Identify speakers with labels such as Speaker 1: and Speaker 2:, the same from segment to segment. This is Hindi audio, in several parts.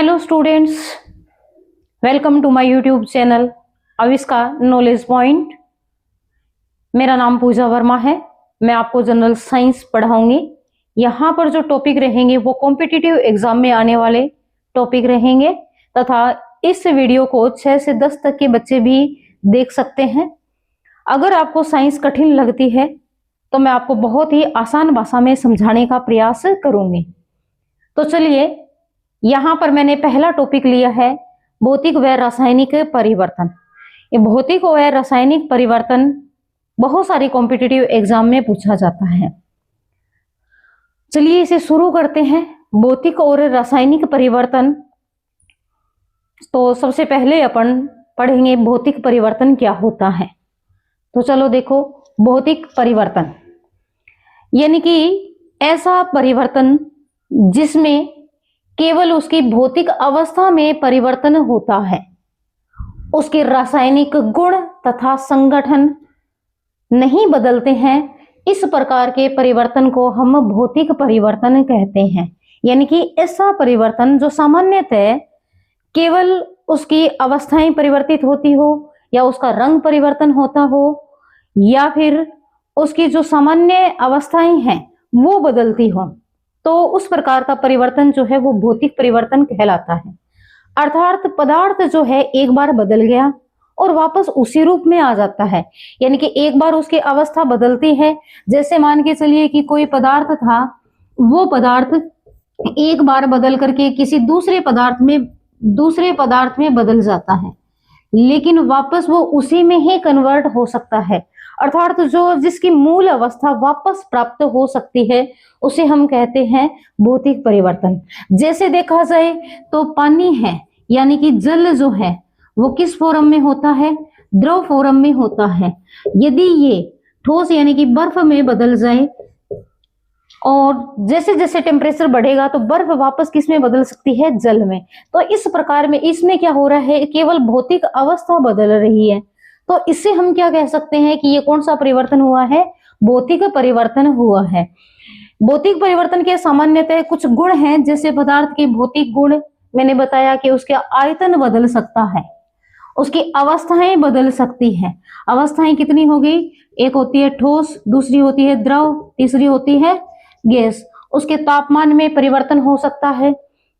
Speaker 1: Hello students, welcome to my YouTube channel Avishkar knowledge point. मेरा नाम पूजा वर्मा है। मैं आपको जनरल साइंस पढ़ाऊंगी। यहाँ पर जो टॉपिक रहेंगे वो कॉम्पिटिटिव एग्जाम में आने वाले टॉपिक रहेंगे तथा इस वीडियो को 6 से 10 तक के बच्चे भी देख सकते हैं। अगर आपको साइंस कठिन लगती है तो मैं आपको बहुत ही आसान भाषा में समझाने का प्रयास करूंगी। तो चलिए, यहाँ पर मैंने पहला टॉपिक लिया है भौतिक व रासायनिक परिवर्तन। ये भौतिक व रासायनिक परिवर्तन बहुत सारे कॉम्पिटिटिव एग्जाम में पूछा जाता है। चलिए इसे शुरू करते हैं। भौतिक और रासायनिक परिवर्तन, तो सबसे पहले अपन पढ़ेंगे भौतिक परिवर्तन क्या होता है। तो चलो देखो, भौतिक परिवर्तन यानी कि ऐसा परिवर्तन जिसमें केवल उसकी भौतिक अवस्था में परिवर्तन होता है, उसके रासायनिक गुण तथा संगठन नहीं बदलते हैं। इस प्रकार के परिवर्तन को हम भौतिक परिवर्तन कहते हैं। यानी कि ऐसा परिवर्तन जो सामान्यतः केवल उसकी अवस्थाएं परिवर्तित होती हो, या उसका रंग परिवर्तन होता हो, या फिर उसकी जो सामान्य अवस्थाएं हैं वो बदलती हो, तो उस प्रकार का परिवर्तन जो है वो भौतिक परिवर्तन कहलाता है। अर्थात पदार्थ जो है एक बार बदल गया और वापस उसी रूप में आ जाता है। यानी कि एक बार उसकी अवस्था बदलती है। जैसे मान के चलिए कि कोई पदार्थ था, वो पदार्थ एक बार बदल करके किसी दूसरे पदार्थ में बदल जाता है, लेकिन वापस वो उसी में ही कन्वर्ट हो सकता है। अर्थात जो जिसकी मूल अवस्था वापस प्राप्त हो सकती है उसे हम कहते हैं भौतिक परिवर्तन। जैसे देखा जाए तो पानी है, यानी कि जल जो है वो किस फॉर्म में होता है? द्रव फॉर्म में होता है। यदि ये ठोस यानी कि बर्फ में बदल जाए, और जैसे जैसे टेम्परेचर बढ़ेगा तो बर्फ वापस किस में बदल सकती है? जल में। तो इस प्रकार में इसमें क्या हो रहा है? केवल भौतिक अवस्था बदल रही है। तो इससे हम क्या कह सकते हैं कि ये कौन सा परिवर्तन हुआ है? भौतिक परिवर्तन हुआ है। भौतिक परिवर्तन के सामान्यतः कुछ गुण हैं। जैसे पदार्थ के भौतिक गुण मैंने बताया कि उसके आयतन बदल सकता है, उसकी अवस्थाएं बदल सकती है। अवस्थाएं कितनी हो गई? एक होती है ठोस, दूसरी होती है द्रव, तीसरी होती है गैस। उसके तापमान में परिवर्तन हो सकता है,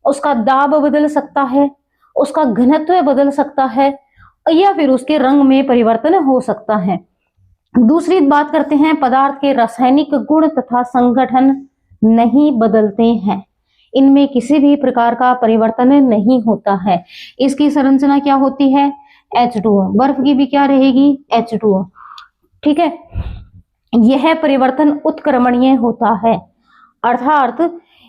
Speaker 1: उसका दाब बदल सकता है, उसका घनत्व बदल सकता है, या फिर उसके रंग में परिवर्तन हो सकता है। दूसरी बात करते हैं, पदार्थ के रासायनिक गुण तथा संगठन नहीं बदलते हैं। इनमें किसी भी प्रकार का परिवर्तन नहीं होता है। इसकी संरचना क्या होती है? H2O। बर्फ की भी क्या रहेगी? H2O। ठीक है। यह परिवर्तन उत्क्रमणीय होता है। अर्थात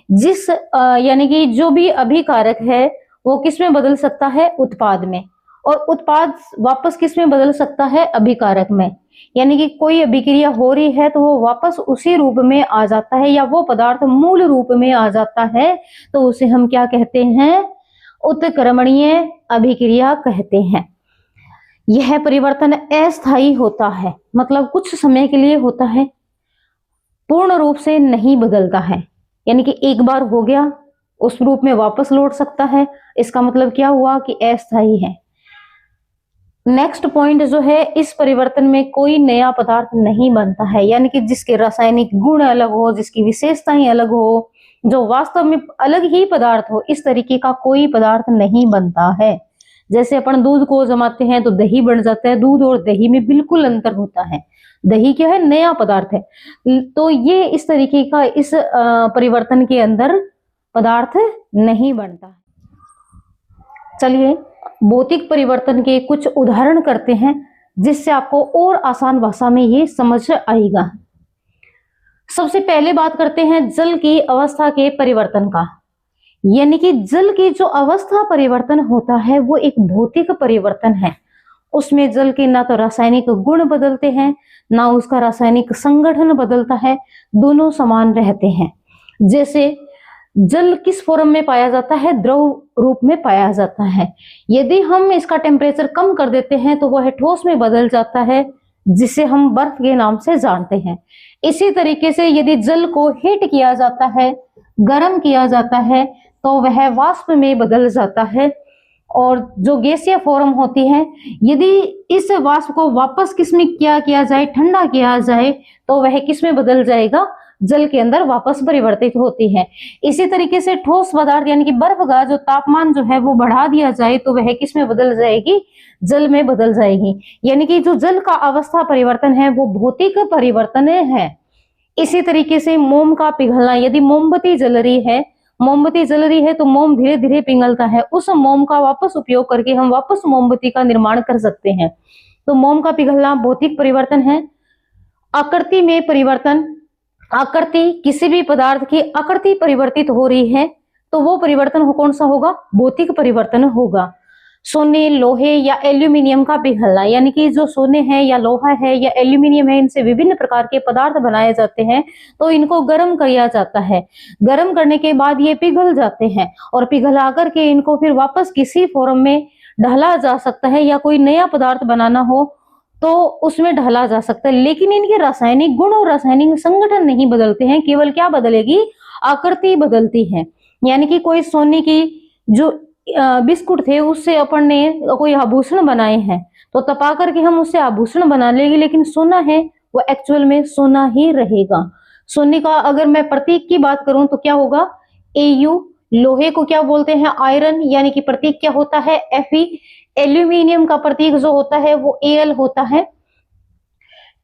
Speaker 1: जिस यानी कि जो भी अभिकारक है वो किस में बदल सकता है? उत्पाद में। और उत्पाद वापस किस में बदल सकता है? अभिकारक में। यानी कि कोई अभिक्रिया हो रही है तो वो वापस उसी रूप में आ जाता है, या वो पदार्थ मूल रूप में आ जाता है, तो उसे हम क्या कहते हैं? उत्क्रमणीय अभिक्रिया कहते हैं। यह परिवर्तन अस्थायी होता है, मतलब कुछ समय के लिए होता है, पूर्ण रूप से नहीं बदलता है। यानी कि एक बार हो गया, उस रूप में वापस लौट सकता है। इसका मतलब क्या हुआ कि अस्थायी है। नेक्स्ट पॉइंट जो है, इस परिवर्तन में कोई नया पदार्थ नहीं बनता है। यानी कि जिसके रासायनिक गुण अलग हो, जिसकी विशेषताएं अलग हो, जो वास्तव में अलग ही पदार्थ हो, इस तरीके का कोई पदार्थ नहीं बनता है। जैसे अपन दूध को जमाते हैं तो दही बन जाता है। दूध और दही में बिल्कुल अंतर होता है। दही क्या है? नया पदार्थ है। तो ये इस तरीके का इस परिवर्तन के अंदर पदार्थ नहीं बनता। चलिए भौतिक परिवर्तन के कुछ उदाहरण करते हैं, जिससे आपको और आसान भाषा में ये समझ आएगा। सबसे पहले बात करते हैं जल की अवस्था के परिवर्तन का। यानी कि जल की जो अवस्था परिवर्तन होता है वो एक भौतिक परिवर्तन है। उसमें जल के ना तो रासायनिक गुण बदलते हैं, ना उसका रासायनिक संगठन बदलता है, दोनों समान रहते हैं। जैसे जल किस फॉर्म में पाया जाता है? द्रव रूप में पाया जाता है। यदि हम इसका टेम्परेचर कम कर देते हैं तो वह ठोस में बदल जाता है, जिसे हम बर्फ के नाम से जानते हैं। इसी तरीके से यदि जल को हीट किया जाता है, गर्म किया जाता है, तो वह वाष्प में बदल जाता है। और जो गैसीय फॉर्म होती है, यदि इस वाष्प को वापस किसमें किया जाए, ठंडा किया जाए, तो वह किसमें बदल जाएगा, जल के अंदर वापस परिवर्तित होती है। इसी तरीके से ठोस पदार्थ यानी कि बर्फ का जो तापमान जो है वो बढ़ा दिया जाए तो वह किसमें बदल जाएगी, जल में बदल जाएगी। यानी कि जो जल का अवस्था परिवर्तन है वो भौतिक परिवर्तन है। इसी तरीके से मोम का पिघलना, यदि मोमबत्ती जल रही है तो मोम धीरे धीरे पिघलता है, उस मोम का वापस उपयोग करके हम वापस मोमबत्ती का निर्माण कर सकते हैं। तो मोम का पिघलना भौतिक परिवर्तन है। आकृति में परिवर्तन, आकृति, किसी भी पदार्थ की आकृति परिवर्तित हो रही है तो वो परिवर्तन कौन सा होगा, भौतिक परिवर्तन होगा। सोने, लोहे या एल्यूमिनियम का पिघलना, यानी कि जो सोने है या लोहा है या एल्यूमिनियम है, इनसे विभिन्न प्रकार के पदार्थ बनाए जाते हैं, तो इनको गर्म किया जाता है। गर्म करने के बाद ये पिघल जाते हैं और पिघला करके इनको फिर वापस किसी फॉर्म में ढाला जा सकता है, या कोई नया पदार्थ बनाना हो तो उसमें ढाला जा सकता है। लेकिन इनके रासायनिक गुण और रासायनिक संगठन नहीं बदलते हैं, केवल क्या बदलेगी, आकृति बदलती है। यानी कि कोई सोने की जो बिस्कुट थे उससे अपन ने कोई आभूषण बनाए हैं तो तपा करके हम उससे आभूषण बना लेंगे, लेकिन सोना है वो एक्चुअल में सोना ही रहेगा। सोने का अगर मैं प्रतीक की बात करूं तो क्या होगा, Au। लोहे को क्या बोलते हैं, आयरन, यानी कि प्रतीक क्या होता है, Fe। एल्यूमिनियम का प्रतीक जो होता है वो Al होता है।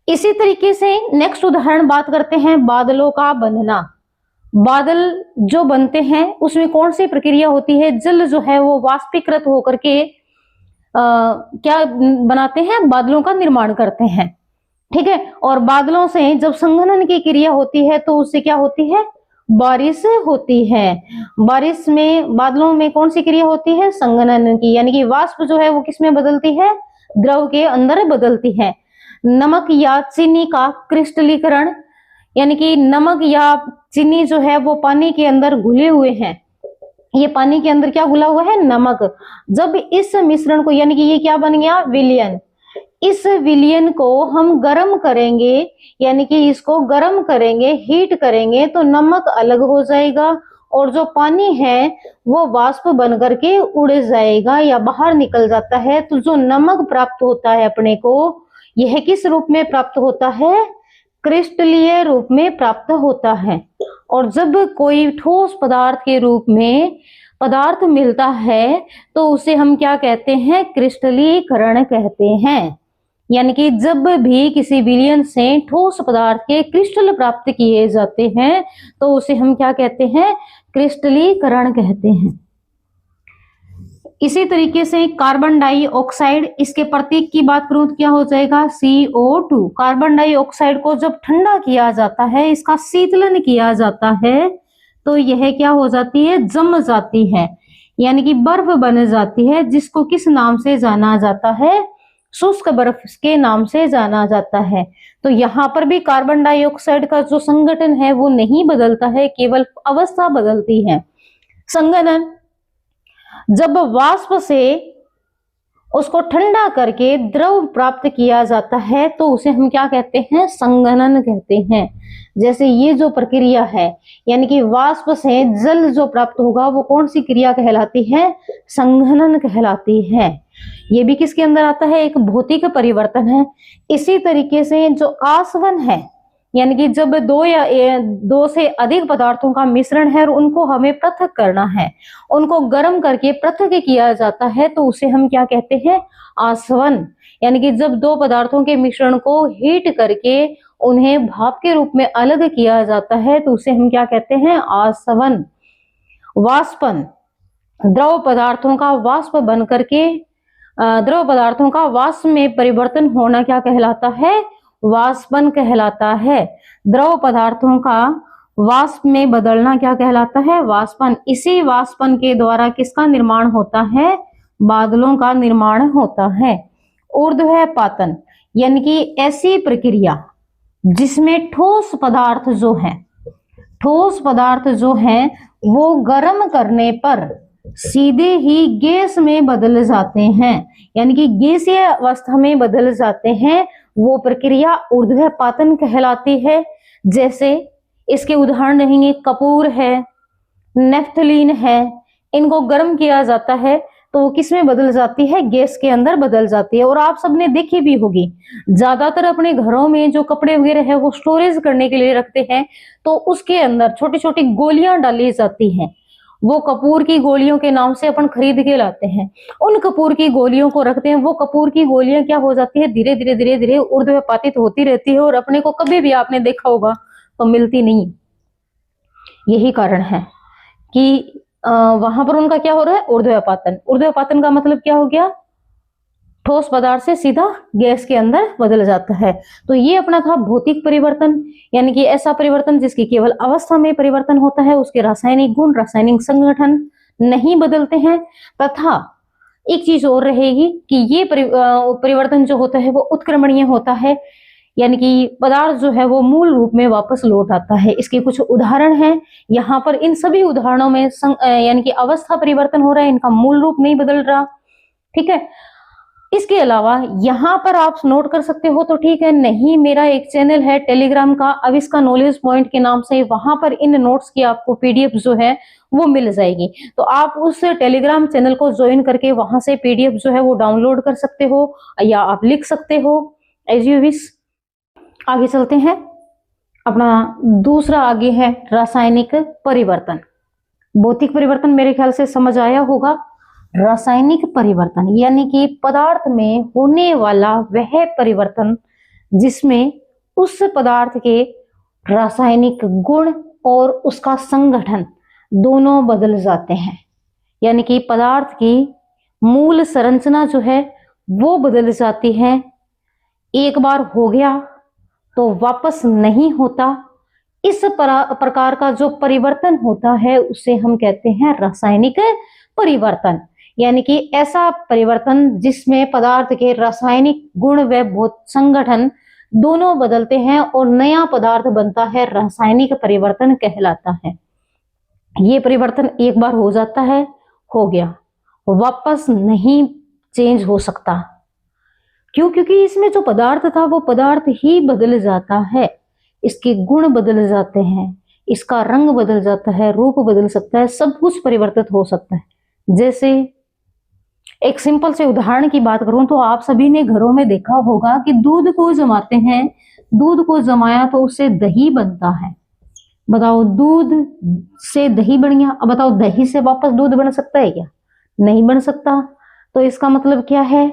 Speaker 1: इसी तरीके से नेक्स्ट उदाहरण बात करते हैं बादलों का बनना। बादल जो बनते हैं उसमें कौन सी प्रक्रिया होती है, जल जो है वो वाष्पीकृत होकर के क्या बनाते हैं, बादलों का निर्माण करते हैं। ठीक है, और बादलों से जब संघनन की क्रिया होती है तो उससे क्या होती है, बारिश होती है। बारिश में, बादलों में कौन सी क्रिया होती है, संघनन की, यानी कि वाष्प जो है वो किसमें बदलती है, द्रव के अंदर बदलती है। नमक या चीनी का क्रिस्टलीकरण, यानी कि नमक या चीनी जो है वो पानी के अंदर घुले हुए हैं, ये पानी के अंदर क्या घुला हुआ है, नमक। जब इस मिश्रण को, यानी कि ये क्या बन गया, विलयन, इस विलयन को हम गर्म करेंगे, यानी कि इसको गर्म करेंगे, हीट करेंगे तो नमक अलग हो जाएगा और जो पानी है वो वाष्प बन करके उड़ जाएगा या बाहर निकल जाता है। तो जो नमक प्राप्त होता है अपने को, यह किस रूप में प्राप्त होता है, क्रिस्टलीय रूप में प्राप्त होता है। और जब कोई ठोस पदार्थ के रूप में पदार्थ मिलता है तो उसे हम क्या कहते हैं, क्रिस्टलीकरण कहते हैं। यानी कि जब भी किसी विलयन से ठोस पदार्थ के क्रिस्टल प्राप्त किए जाते हैं तो उसे हम क्या कहते हैं, क्रिस्टलीकरण कहते हैं। इसी तरीके से कार्बन डाइऑक्साइड, इसके प्रतीक की बात करूं तो क्या हो जाएगा, CO2। कार्बन डाइऑक्साइड को जब ठंडा किया जाता है, इसका शीतलन किया जाता है तो यह क्या हो जाती है, जम जाती है, यानी कि बर्फ बन जाती है, जिसको किस नाम से जाना जाता है, शुष्क बर्फ के नाम से जाना जाता है। तो यहाँ पर भी कार्बन डाइऑक्साइड का जो संगठन है वो नहीं बदलता है, केवल अवस्था बदलती है। संघनन, जब वाष्प से उसको ठंडा करके द्रव प्राप्त किया जाता है तो उसे हम क्या कहते हैं, संघनन कहते हैं। जैसे ये जो प्रक्रिया है, यानी कि वाष्प से जल जो प्राप्त होगा वो कौन सी क्रिया कहलाती है, संघनन कहलाती है। ये भी किसके अंदर आता है, एक भौतिक परिवर्तन है। इसी तरीके से जो आसवन है, यानी कि जब दो से अधिक पदार्थों का मिश्रण है और उनको हमें पृथक करना है, उनको गर्म करके पृथक किया जाता है तो उसे हम क्या कहते हैं, आसवन। यानी कि जब दो पदार्थों के मिश्रण को हीट करके उन्हें भाप के रूप में अलग किया जाता है तो उसे हम क्या कहते हैं, आसवन। वाष्पन, द्रव पदार्थों का वाष्प बन करके, द्रव पदार्थों का वाष्प में परिवर्तन होना क्या कहलाता है, वाष्पन कहलाता है। द्रव पदार्थों का वाष्प में बदलना क्या कहलाता है, वाष्पन। इसी वाष्पन के द्वारा किसका निर्माण होता है, बादलों का निर्माण होता है। ऊर्ध्वपातन, यानी कि ऐसी प्रक्रिया जिसमें ठोस पदार्थ जो है वो गर्म करने पर सीधे ही गैस में बदल जाते हैं, यानी कि गैसीय अवस्था में बदल जाते हैं, वो प्रक्रिया ऊर्ध्वपातन कहलाती है। जैसे इसके उदाहरण रहेंगे, कपूर है, नेफ्थलीन है, इनको गर्म किया जाता है तो वो किस में बदल जाती है, गैस के अंदर बदल जाती है। और आप सबने देखी भी होगी, ज्यादातर अपने घरों में जो कपड़े वगैरह है वो स्टोरेज करने के लिए रखते हैं, तो उसके अंदर छोटी छोटी गोलियां डाली जाती हैं। वो कपूर की गोलियों के नाम से अपन खरीद के लाते हैं, उन कपूर की गोलियों को रखते हैं। वो कपूर की गोलियां क्या हो जाती है, धीरे धीरे धीरे धीरे ऊर्ध्वपातित होती रहती है और अपने को कभी भी आपने देखा होगा तो मिलती नहीं। यही कारण है कि वहां पर उनका क्या हो रहा है, ऊर्ध्वपातन। ऊर्ध्वपातन का मतलब क्या हो गया, ठोस पदार्थ से सीधा गैस के अंदर बदल जाता है। तो ये अपना था भौतिक परिवर्तन, यानी कि ऐसा परिवर्तन जिसकी केवल अवस्था में परिवर्तन होता है, उसके रासायनिक गुण, रासायनिक संगठन नहीं बदलते हैं। तथा एक चीज और रहेगी कि ये परिवर्तन जो होता है वो उत्क्रमणीय होता है, यानी कि पदार्थ जो है वो मूल रूप में वापस लौट आता है। इसके कुछ उदाहरण हैं यहाँ पर। इन सभी उदाहरणों में यानी कि अवस्था परिवर्तन हो रहा है, इनका मूल रूप नहीं बदल रहा। ठीक है, इसके अलावा यहाँ पर आप नोट कर सकते हो तो ठीक है, नहीं मेरा एक चैनल है टेलीग्राम का, अब इसका नॉलेज पॉइंट के नाम से, वहां पर इन नोट्स की आपको पीडीएफ जो है वो मिल जाएगी। तो आप उस टेलीग्राम चैनल को ज्वाइन करके वहां से पीडीएफ जो है वो डाउनलोड कर सकते हो या आप लिख सकते हो, एज यू विश। आगे चलते हैं, अपना दूसरा आगे है रासायनिक परिवर्तन। भौतिक परिवर्तन मेरे ख्याल से समझ आया होगा। रासायनिक परिवर्तन यानी कि पदार्थ में होने वाला वह परिवर्तन जिसमें उस पदार्थ के रासायनिक गुण और उसका संगठन दोनों बदल जाते हैं। यानी कि पदार्थ की मूल संरचना जो है वो बदल जाती है। एक बार हो गया तो वापस नहीं होता। इस प्रकार का जो परिवर्तन होता है उसे हम कहते हैं रासायनिक परिवर्तन। यानी कि ऐसा परिवर्तन जिसमें पदार्थ के रासायनिक गुण व भौतिक संगठन दोनों बदलते हैं और नया पदार्थ बनता है, रासायनिक परिवर्तन कहलाता है। ये परिवर्तन एक बार हो जाता है, हो गया, वापस नहीं चेंज हो सकता। क्यों? क्योंकि इसमें जो पदार्थ था वो पदार्थ ही बदल जाता है, इसके गुण बदल जाते हैं, इसका रंग बदल जाता है, रूप बदल सकता है, सब कुछ परिवर्तित हो सकता है। जैसे एक सिंपल से उदाहरण की बात करूं तो आप सभी ने घरों में देखा होगा कि दूध को जमाते हैं, दूध को जमाया तो उससे दही बनता है। बताओ, दूध से दही बन गया। अब बताओ, दही से वापस दूध बन सकता है क्या? नहीं बन सकता। तो इसका मतलब क्या है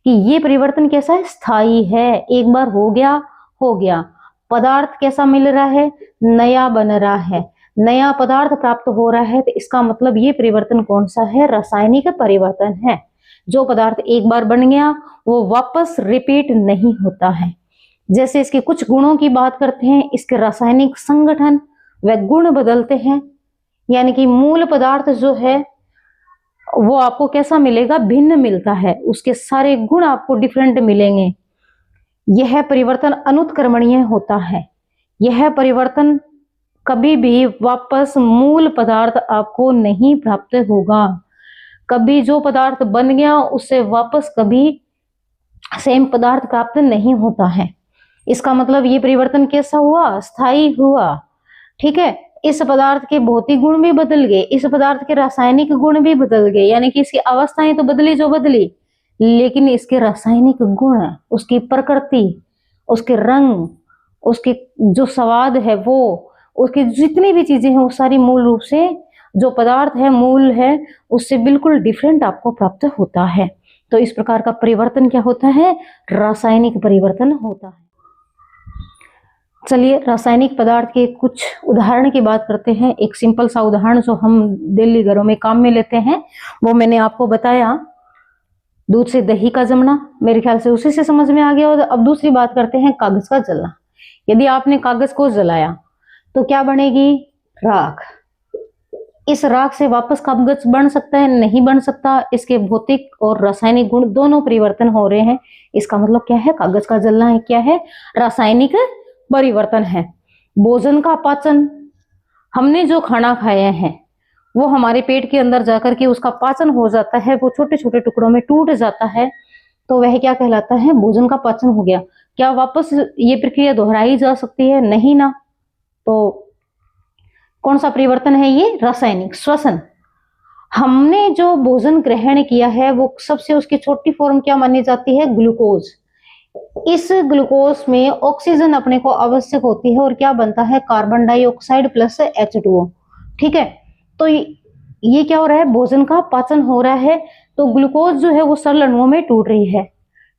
Speaker 1: कि ये परिवर्तन कैसा है, स्थायी है। एक बार हो गया, हो गया। पदार्थ कैसा मिल रहा है, नया बन रहा है, नया पदार्थ प्राप्त हो रहा है। तो इसका मतलब ये परिवर्तन कौन सा है, रासायनिक परिवर्तन है। जो पदार्थ एक बार बन गया वो वापस रिपीट नहीं होता है। जैसे इसके कुछ गुणों की बात करते हैं, इसके रासायनिक संगठन व गुण बदलते हैं। यानी कि मूल पदार्थ जो है वो आपको कैसा मिलेगा, भिन्न मिलता है, उसके सारे गुण आपको डिफरेंट मिलेंगे। यह परिवर्तन अनुत्क्रमणीय होता है। यह परिवर्तन कभी भी वापस मूल पदार्थ आपको नहीं प्राप्त होगा। कभी जो पदार्थ बन गया उससे वापस कभी सेम पदार्थ प्राप्त नहीं होता है। इसका मतलब ये परिवर्तन कैसा हुआ, स्थायी हुआ। ठीक है, इस पदार्थ के भौतिक गुण भी बदल गए, इस पदार्थ के रासायनिक गुण भी बदल गए। यानी कि इसकी अवस्थाएं तो बदली जो बदली, लेकिन इसके रासायनिक गुण, उसकी प्रकृति, उसके रंग, उसके जो स्वाद है, वो उसकी जितनी भी चीजें हैं वो सारी मूल रूप से जो पदार्थ है, मूल है, उससे बिल्कुल डिफरेंट आपको प्राप्त होता है। तो इस प्रकार का परिवर्तन क्या होता है, रासायनिक परिवर्तन होता है। चलिए रासायनिक पदार्थ के कुछ उदाहरण की बात करते हैं। एक सिंपल सा उदाहरण जो हम डेली घरों में काम में लेते हैं वो मैंने आपको बताया, दूध से दही का जमना, मेरे ख्याल से उसी से समझ में आ गया। और अब दूसरी बात करते हैं कागज का जलना। यदि आपने कागज को जलाया तो क्या बनेगी, राख। इस राख से वापस कागज बन सकता है, नहीं बन सकता। इसके भौतिक और रासायनिक गुण दोनों परिवर्तन हो रहे हैं। इसका मतलब क्या है, कागज का जलना है, क्या है, रासायनिक परिवर्तन है। भोजन का पाचन, हमने जो खाना खाया है वो हमारे पेट के अंदर जाकर के उसका पाचन हो जाता है, वो छोटे छोटे टुकड़ों में टूट जाता है, तो वह क्या कहलाता है, भोजन का पाचन हो गया। क्या वापस ये प्रक्रिया दोहराई जा सकती है, नहीं ना। तो कौन सा परिवर्तन है ये? रासायनिक श्वसन। हमने जो भोजन ग्रहण किया है वो सबसे उसकी छोटी फॉर्म क्या मानी जाती है? ग्लूकोज। इस ग्लूकोज में ऑक्सीजन अपने को आवश्यक होती है और क्या बनता है? Carbon dioxide plus H2O। ठीक है, तो ये क्या हो रहा है? भोजन का पाचन हो रहा है, तो ग्लूकोज जो है वो सरल अणुओं में टूट रही है।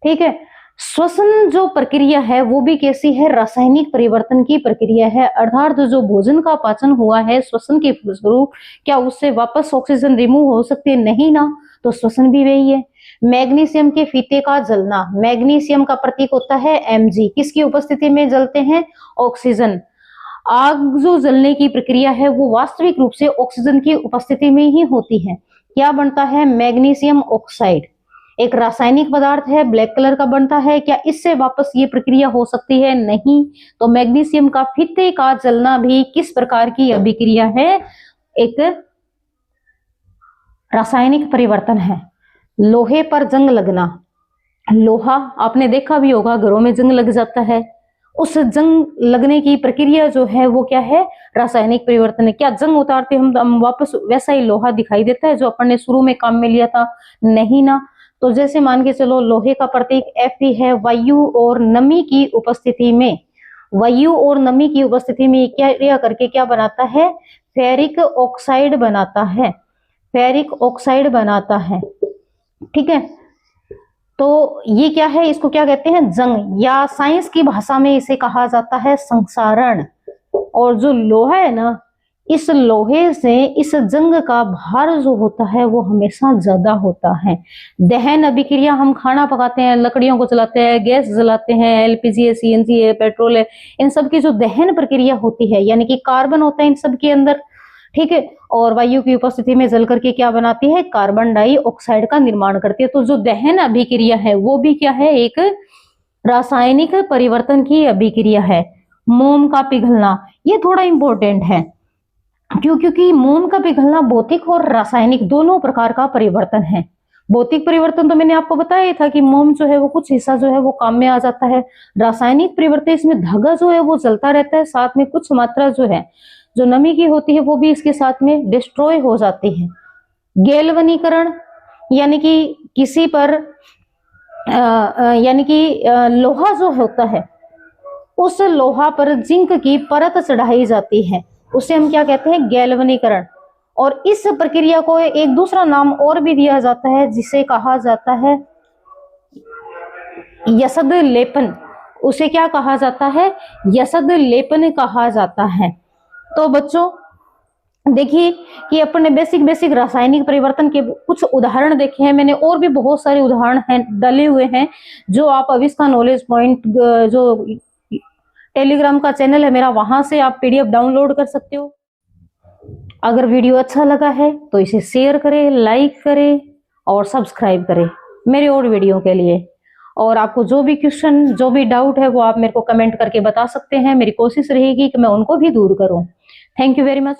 Speaker 1: ठीक है, श्वसन जो प्रक्रिया है वो भी कैसी है? रासायनिक परिवर्तन की प्रक्रिया है, अर्थात जो भोजन का पाचन हुआ है श्वसन के फलस्वरूप, क्या उससे वापस ऑक्सीजन रिमूव हो सकती है? नहीं ना, तो श्वसन भी वही है। मैग्नीशियम के फीते का जलना, मैग्नीशियम का प्रतीक होता है Mg, किसकी उपस्थिति में जलते हैं? ऑक्सीजन। आग जो जलने की प्रक्रिया है वो वास्तविक रूप से ऑक्सीजन की उपस्थिति में ही होती है। क्या बनता है? Magnesium oxide. एक रासायनिक पदार्थ है, ब्लैक कलर का बनता है, क्या इससे वापस ये प्रक्रिया हो सकती है? नहीं। तो मैग्नीशियम का फीते का जलना भी किस प्रकार की अभिक्रिया है? एक रासायनिक परिवर्तन है। लोहे पर जंग लगना, लोहा आपने देखा भी होगा, घरों में जंग लग जाता है, उस जंग लगने की प्रक्रिया जो है वो क्या है? रासायनिक परिवर्तन है। क्या जंग उतारते हम वापस वैसा ही लोहा दिखाई देता है जो अपन ने शुरू में काम में लिया था? नहीं ना। तो जैसे मान के चलो लोहे का प्रतीक Fe है, वायु और नमी की उपस्थिति में, वायु और नमी की उपस्थिति में क्या क्रिया करके क्या बनाता है? फेरिक ऑक्साइड बनाता है, फेरिक ऑक्साइड बनाता है। ठीक है, तो ये क्या है? इसको क्या कहते हैं? जंग, या साइंस की भाषा में इसे कहा जाता है संक्षारण। और जो लोहा है ना, इस लोहे से इस जंग का भार जो होता है वो हमेशा ज्यादा होता है। दहन अभिक्रिया, हम खाना पकाते हैं, लकड़ियों को जलाते हैं, गैस जलाते हैं, LPG है, CNG है, पेट्रोल है, इन सब की जो दहन प्रक्रिया होती है, यानी कि कार्बन होता है इन सब के अंदर। ठीक है, और वायु की उपस्थिति में जल करके क्या बनाती है? कार्बन डाइऑक्साइड का निर्माण करती है। तो जो दहन अभिक्रिया है वो भी क्या है? एक रासायनिक परिवर्तन की अभिक्रिया है। मोम का पिघलना, ये थोड़ा इंपॉर्टेंट है, क्योंकि मोम का पिघलना भौतिक और रासायनिक दोनों प्रकार का परिवर्तन है। भौतिक परिवर्तन तो मैंने आपको बताया ही था कि मोम जो है वो कुछ हिस्सा जो है वो काम में आ जाता है। रासायनिक परिवर्तन, इसमें धागा जो है वो जलता रहता है, साथ में कुछ मात्रा जो है जो नमी की होती है वो भी इसके साथ में डिस्ट्रॉय हो जाती है। गैल्वनीकरण, यानी कि किसी पर यानी कि लोहा जो होता है उस लोहा पर जिंक की परत चढ़ाई जाती है, उसे हम क्या कहते हैं? गैल्वनीकरण। और इस प्रक्रिया को एक दूसरा नाम और भी दिया जाता है जिसे कहा जाता है यसद लेपन। उसे क्या कहा जाता है? यसद लेपन कहा जाता है। तो बच्चों देखिए कि अपन ने बेसिक रासायनिक परिवर्तन के कुछ उदाहरण देखे हैं, मैंने और भी बहुत सारे उदाहरण हैं डाले हुए हैं जो आप अविष्का नॉलेज पॉइंट जो टेलीग्राम का चैनल है मेरा, वहां से आप PDF डाउनलोड कर सकते हो। अगर वीडियो अच्छा लगा है तो इसे शेयर करें, लाइक करें और सब्सक्राइब करें मेरे और वीडियो के लिए। और आपको जो भी क्वेश्चन, जो भी डाउट है वो आप मेरे को कमेंट करके बता सकते हैं, मेरी कोशिश रहेगी कि मैं उनको भी दूर करूं। Thank you very much.